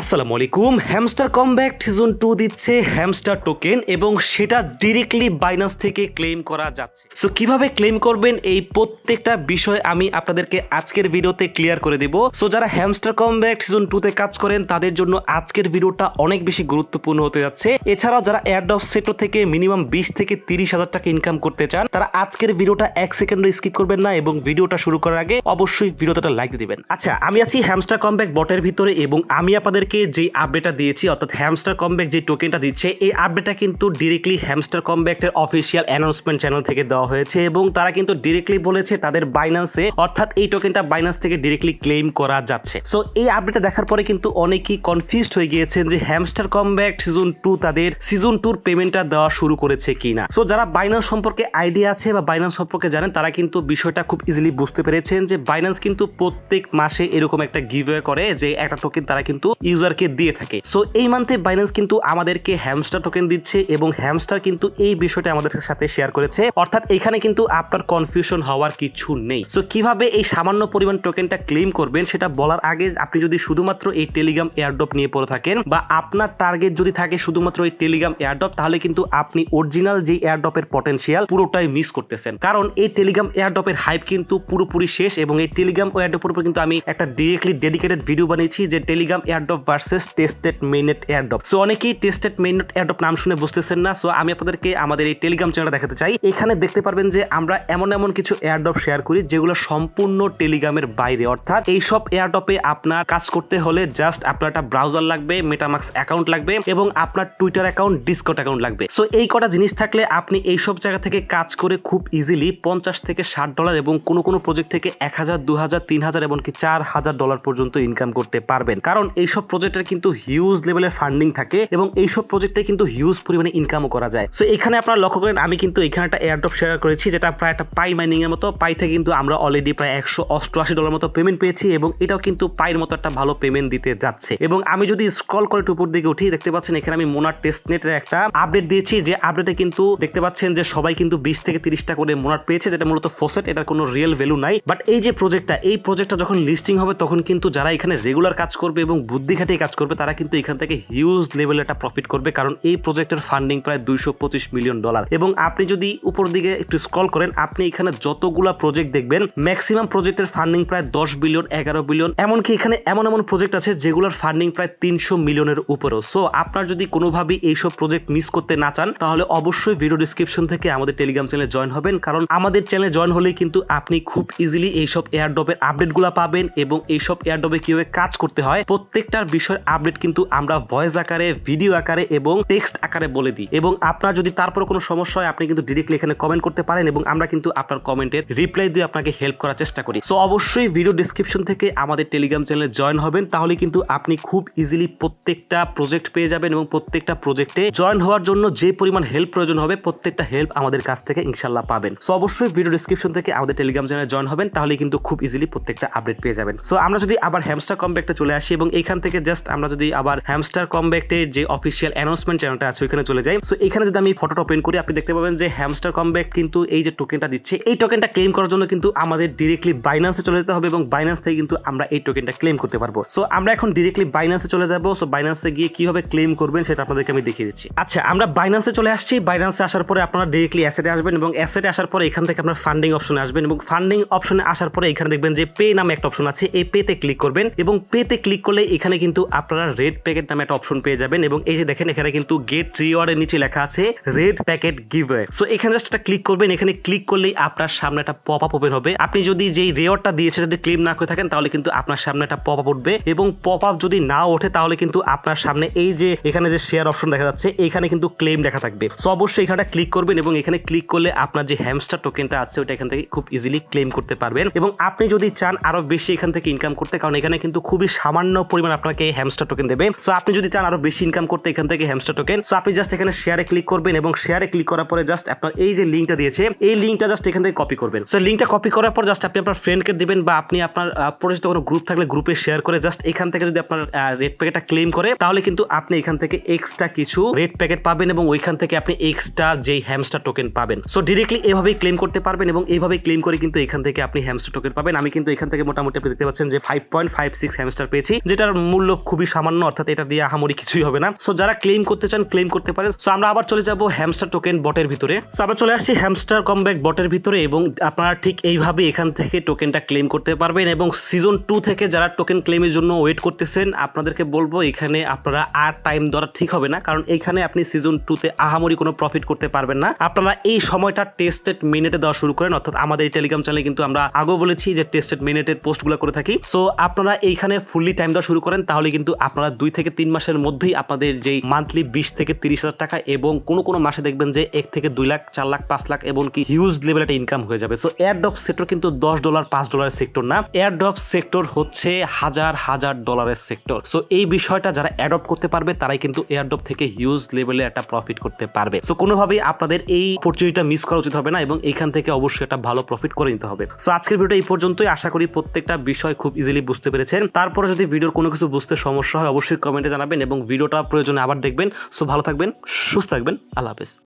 আসসালামু আলাইকুম। Hamster comeback season 2 দিচ্ছে হ্যামস্টার টোকেন এবং সেটা ডিরেক্টলি বাইন্যান্স থেকে ক্লেম করা যাচ্ছে। সো কিভাবে ক্লেম করবেন এই প্রত্যেকটা বিষয় আমি আপনাদেরকে আজকের ভিডিওতে ক্লিয়ার করে দেব। সো যারা হ্যামস্টার কমব্যাক সিজন 2 তে কাজ করেন তাদের জন্য আজকের ভিডিওটা অনেক বেশি গুরুত্বপূর্ণ হতে যাচ্ছে। এছাড়াও যারা এয়ারড্রপ সেক্টর থেকে মিনিমাম 20 থেকে 30,000 টাকা ইনকাম করতে চান তারা আজকের ভিডিওটা 1 সেকেন্ডও স্কিপ করবেন না এবং ভিডিওটা শুরু করার আগে অবশ্যই ভিডিওটা লাইক দিয়ে দিবেন। আচ্ছা, আমি আছি হ্যামস্টার কমব্যাক বটের ভিতরে এবং আমি আপনাদের যে আপডেটটা দিয়েছি অর্থাৎ হ্যামস্টার কমব্যাক যে টোকেনটা দিচ্ছে এই আপডেটটা কিন্তু ডিরেক্টলি হ্যামস্টার কমব্যাকের অফিসিয়াল অ্যানাউন্সমেন্ট চ্যানেল থেকে দেওয়া হয়েছে এবং তারা কিন্তু ডিরেক্টলি বলেছে তাদের বাইন্যান্সে অর্থাৎ এই টোকেনটা বাইন্যান্স থেকে ডিরেক্টলি ক্লেম করা যাচ্ছে। সো এই আপডেটটা দেখার পরে কিন্তু অনেকেই কনফিউজড হয়ে গিয়েছেন যে হ্যামস্টার কমব্যাক সিজন 2 তাদের সিজন 2 পেমেন্টটা দেওয়া শুরু করেছে কিনা। সো যারা বাইন্যান্স সম্পর্কে আইডিয়া আছে বা বাইন্যান্স সম্পর্কে জানেন তারা কিন্তু বিষয়টা খুব ইজিলি বুঝতে পেরেছেন যে বাইন্যান্স কিন্তু প্রত্যেক মাসে এরকম একটা গিভওয়ে করে যে একটা টোকেন তারা কিন্তু ইউজারকে দিয়ে থাকে। সো এই মান্থে বাইন্যান্স কিন্তু আমাদেরকে হ্যামস্টার টোকেন দিচ্ছে এবং হ্যামস্টার কিন্তু এই বিষয়টা আমাদের সাথে শেয়ার করেছে, অর্থাৎ এখানে কিন্তু আপনার কনফিউশন হওয়ার কিছু নেই। সো কিভাবে এই সামান্য পরিমাণ টোকেনটা ক্লেম করবেন সেটা বলার আগে আপনি যদি শুধুমাত্র এই টেলিগ্রাম এয়ারড্রপ নিয়ে পড়ে থাকেন বা আপনার টার্গেট যদি থাকে শুধুমাত্র এই টেলিগ্রাম এয়ারড্রপ তাহলে কিন্তু আপনি অরিজিনাল যে এয়ারড্রপের পটেনশিয়াল পুরোটাই মিস করতেছেন, কারণ এই টেলিগ্রাম এয়ারড্রপের হাইপ কিন্তু পুরোপুরি শেষ এবং এই টেলিগ্রাম এয়ারড্রপের উপর কিন্তু আমি একটা ডিরেক্টলি ডেডিকেটেড ভিডিও বানিয়েছি যে Telegram airdrop versus tested mainnet airdrop. So অনেকেই টেস্টেড মেইননেট এয়ারড্রপ নাম শুনে বুঝতেছেন না। সো আমি আপনাদেরকে আমাদের এই টেলিগ্রাম চ্যানেলটা দেখাতে চাই। এখানে দেখতে পারবেন যে আমরা এমন কিছু এয়ারড্রপ শেয়ার করি যেগুলো সম্পূর্ণ টেলিগ্রামের বাইরে, অর্থাৎ এই সব এয়ারড্রপে আপনার কাজ করতে হলে জাস্ট আপনার একটা ব্রাউজার লাগবে, মেটামাস্ক অ্যাকাউন্ট লাগবে এবং আপনার টুইটার অ্যাকাউন্ট, ডিসকর্ড অ্যাকাউন্ট লাগবে। সো এই কটা জিনিস থাকলে আপনি এই সব জায়গা থেকে কাজ করে খুব ইজিলি $50 থেকে $60 এবং কোনো প্রজেক্ট থেকে 1000, 2000, 3000 এমনকি $4000 পর্যন্ত ইনকাম করতে পারবেন, কারণ এইসব প্রজেক্টের কিন্তু হিউজ লেভেলের ফান্ডিং থাকে এবং এইসব প্রজেক্টে কিন্তু হিউজ পরিমাণে ইনকামও করা যায়। সো এখানে আপনারা লক্ষ্য করেন আমি কিন্তু এখানে একটা এয়ারড্রপ শেয়ার করেছি যেটা প্রায় একটা পাই মাইনিং এর মতো। পাই থেকে কিন্তু আমরা অলরেডি প্রায় $188 মতো পেমেন্ট পেয়েছি এবং এটাও কিন্তু পাইয়ের মতো একটা ভালো পেমেন্ট দিতে যাচ্ছে। এবং আমি যদি স্ক্রল করে উপর দিকে উঠি দেখতে পাচ্ছেন এখানে আমি মোনার টেস্টনেটের একটা আপডেট দিয়েছি, যে আপডেটে কিন্তু দেখতে পাচ্ছেন যে সবাই কিন্তু 20 থেকে 30টা করে মোনার পেয়েছে, যেটা মূলত ফসেট, এটার কোনো রিয়েল ভ্যালু নাই। বাট এই যে প্রজেক্টটা যখন লিস্টিং হবে তখন কিন্তু যারা এখানে রেগুলার কাজ করবে এবং বুদ্ধি খাটিয়ে কাজ করবে তারা কিন্তু এখান থেকে হিউজ লেভেলে একটা প্রফিট করবে, কারণ এই প্রজেক্টের ফান্ডিং প্রায় $225 মিলিয়ন। এবং আপনি যদি উপর দিকে একটু স্ক্রল করেন আপনি এখানে যতগুলা প্রজেক্ট দেখবেন ম্যাক্সিমাম প্রজেক্টের ফান্ডিং প্রায় 10 বিলিয়ন, 11 বিলিয়ন, এমনকি এখানে এমন প্রজেক্ট আছে যেগুলোর ফান্ডিং প্রায় 300 মিলিয়নের উপরেও। সো আপনার যদি কোনোভাবেই এইসব প্রজেক্ট মিস করতে না চান তাহলে অবশ্যই ভিডিও ডিসক্রিপশন থেকে আমাদের টেলিগ্রাম চ্যানেলে জয়েন হবেন, কারণ আমাদের চ্যানেলে জয়েন হলেই কিন্তু আপনি খুব ইজিলি এইসব এয়ারড্রপের আপডেটগুলো পাবেন এবং এইসব এয়ারড্রপে কিভাবে কাজ করতে হয় প্রত্যেকটার বিষয়ের আপডেট কিন্তু আমরা ভয়েস আকারে, ভিডিও আকারে এবং টেক্সট আকারে বলে দিই। এবং আপনার যদি তারপর কোনো সমস্যা হয় আপনি কিন্তু ডিরেক্টলি এখানে কমেন্ট করতে পারেন এবং আমরা কিন্তু আপনার কমেন্টের রিপ্লাই দিয়ে আপনাকে হেল্প করার চেষ্টা করি। সো অবশ্যই ভিডিও ডিসক্রিপশন থেকে আমাদের টেলিগ্রাম চ্যানেলে জয়েন হবেন, তাহলে কিন্তু আপনি খুব ইজিলি প্রত্যেকটা প্রজেক্ট পেয়ে যাবেন এবং প্রত্যেকটা প্রজেক্টে জয়েন হওয়ার জন্য যে পরিমাণ হেল্প প্রয়োজন হবে প্রত্যেকটা হেল্প আমাদের কাছ থেকে ইনশাল্লাহ পাবেন। সো অবশ্যই ভিডিও ডিসক্রিপশন থেকে আমাদের টেলিগ্রাম চ্যানেলে জয়েন হবেন, তাহলে কিন্তু খুব ইজিলি প্রত্যেকটা আপডেট পেয়ে যাবেন। সো আমরা যদি আবার হ্যামস্টার কমব্যাকটা চলে আসি এবং এইখান থেকে জাস্ট আমরা যদি আবার হ্যামস্টার কমব্যাকের যে অফিসিয়াল অ্যানাউন্সমেন্ট চ্যানেলটা আছে ওইখানে চলে যাই। সো এখানে যদি আমি ফটোটা ওপেন করি আপনি দেখতে পাবেন যে হ্যামস্টার কমব্যাক কিন্তু এই যে টোকেনটা দিচ্ছে এই টোকেনটা ক্লেম করার জন্য কিন্তু আমাদের ডিরেক্টলি বাইন্যান্সে চলে যেতে হবে এবং বাইন্যান্স থেকে কিন্তু আমরা এই টোকেনটা ক্লেম করতে পারবো। সো আমরা এখন ডিরেক্টলি বাইন্যান্সে চলে যাব। সো বাইন্যান্সে গিয়ে কিভাবে ক্লেম করবেন সেটা আপনাদেরকে আমি দেখিয়ে দিচ্ছি। আচ্ছা, আমরা বাইন্যান্সে চলে আসছি। বাইন্যান্সে আসার পরে আপনারা ডিরেক্টলি অ্যাসেটে আসবেন এবং অ্যাসেটে আসার পরে এখান থেকে আপনার ফান্ডিং অপশনে আসবেন এবং ফান্ডিং অপশনে আসার পরে এখানে দেখবেন যে পে নামে একটা অপশন আছে, এই পেতে ক্লিক করবেন এবং পেতে ক্লিক করলে এখানে কিন্তু আপনারা রেড প্যাকেট নামে একটা অপশন পেয়ে যাবেন এবং এই যে দেখেন এখানে কিন্তু গেট রিওয়ার্ডের নিচে লেখা আছে রেড প্যাকেট গিভওয়ে। সো এখানে জাস্ট একটা ক্লিক করবেন, এখানে ক্লিক করলেই আপনার সামনে একটা পপ আপ ওপেন হবে। আপনি যদি যেই রিওয়ার্ডটা দিয়েছে যদি ক্লেম না করে থাকেন তাহলে কিন্তু আপনার সামনে একটা পপ আপ উঠবে এবং পপ আপ যদি না ওঠে তাহলে কিন্তু আপনার সামনে এই যে এখানে যে শেয়ার অপশন দেখা যাচ্ছে এখানে কিন্তু ক্লেম লেখা থাকবে। সো অবশ্যই এখানে ক্লিক করবেন এবং এখানে ক্লিক করলে আপনার যে হ্যামস্টার টোকেনটা আছে ওটা এখান থেকে খুব ইজিলি ক্লেম করতে পারবেন এবং আপনি যদি চান আরো বেশি এখান থেকে ইনকাম করতে, কারণ এখানে কিন্তু খুবই সামান্য পরিমাণ আপনাকে হ্যামস্টার টোকেন দেবে। সো আপনি যদি চান আরো বেশি ইনকাম করতে এখান থেকে হ্যামস্টার টোকেন, সো আপনি জাস্ট এখানে শেয়ারে ক্লিক করবেন এবং শেয়ারে ক্লিক করার পরে জাস্ট আপনার এই যে লিঙ্কটা দিয়েছে এই লিঙ্কটা জাস্ট এখান থেকে কপি করবেন। সো লিঙ্কটা কপি করার পর জাস্ট আপনি আপনার ফ্রেন্ডকে দিবেন বা আপনি আপনার পরিচিত কোনো গ্রুপ থাকলে গ্রুপে শেয়ার করে জাস্ট এখান থেকে যদি আপনার রেড প্যাকেটটা ক্লেম করে তাহলে কিন্তু আপনি এখান থেকে এক্সট্রা কিছু রেড প্যাকেট পাবেন এবং ওইখান থেকে আপনি এক্সট্রা যেই হ্যামস্টার টোকেন পাবেন। সো ডিরেক্টলি এভাবেই ক্লেম করতে পারবেন এবং এইভাবেই ক্লেম করে কিন্তু এখান থেকে আপনি হ্যামস্টার টোকেন পাবেন। আমি কিন্তু এখান থেকে মোটামুটি আপনি দেখতে পাচ্ছেন যে 5.56 হ্যামস্টার পেয়েছি, যেটার মূল্য মূল্য খুবই সামান্য, অর্থাৎ এটা দিয়ে আহামরি কিছুই হবে না। সো যারা ক্লেম করতে চান ক্লেম করতে পারেন। সো আমরা আবার চলে যাব হ্যামস্টার টোকেন বটের ভিতরে। সো আমরা চলে আসছি হ্যামস্টার কমব্যাক বটের ভিতরে এবং আপনারা ঠিক এইভাবে এখান থেকে টোকেনটা ক্লেম করতে পারবেন। এবং সিজন 2 থেকে যারা টোকেন ক্লেমের জন্য ওয়েট করতেছেন আপনাদেরকে বলবো এখানে আপনারা আর টাইম ধরা ঠিক হবে না, কারণ এইখানে আপনি সিজন 2 তে আহামরি কোনো প্রফিট করতে পারবেন না। আপনারা এই সময়টা টেস্টেড মিনিটে দেওয়া শুরু করেন, অর্থাৎ আমাদের এই টেলিগ্রাম চ্যানেলে কিন্তু আমরা আগেও বলেছি যে টেস্টেড মিনিটের পোস্টগুলো করে থাকি। সো আপনারা এইখানে ফুললি টাইম দেওয়া শুরু করেন, তাহলে কিন্তু আপনারা 2 থেকে 3 মাসের মধ্যেই আপনাদের যেই মান্থলি 20 থেকে 30,000 টাকা এবং কোনো মাসে দেখবেন যে 1 থেকে 2 লাখ 4 লাখ 5 লাখ এবং কি হিউজ লেভেল একটা ইনকাম হয়ে যাবে। সো এয়ারড্রপ সেক্টর কিন্তু $10 $5 সেক্টর না, এয়ারড্রপ সেক্টর হচ্ছে হাজার ডলারের সেক্টর। সো এই বিষয়টা যারা অ্যাডপ্ট করতে পারবে তারাই কিন্তু এয়ারড্রপ থেকে হিউজ লেভেলে একটা প্রফিট করতে পারবে। সো কোনোভাবেই আপনাদের এই অপরচুনিটিটা মিস করা উচিত হবে না এবং এখান থেকে অবশ্যই একটা ভালো প্রফিট করে নিতে হবে। সো আজকের ভিডিওটা এই পর্যন্তই। আশা করি প্রত্যেকটা বিষয় খুব ইজিলি বুঝতে পেরেছেন। তারপরে যদি ভিডিওর কোনো কিছু বুঝতে সমস্যা হয় অবশ্যই কমেন্টে জানাবেন এবং ভিডিওটা প্রয়োজনে আবার দেখবেন। সো ভালো থাকবেন, সুস্থ থাকবেন, আল্লাহ হাফেজ।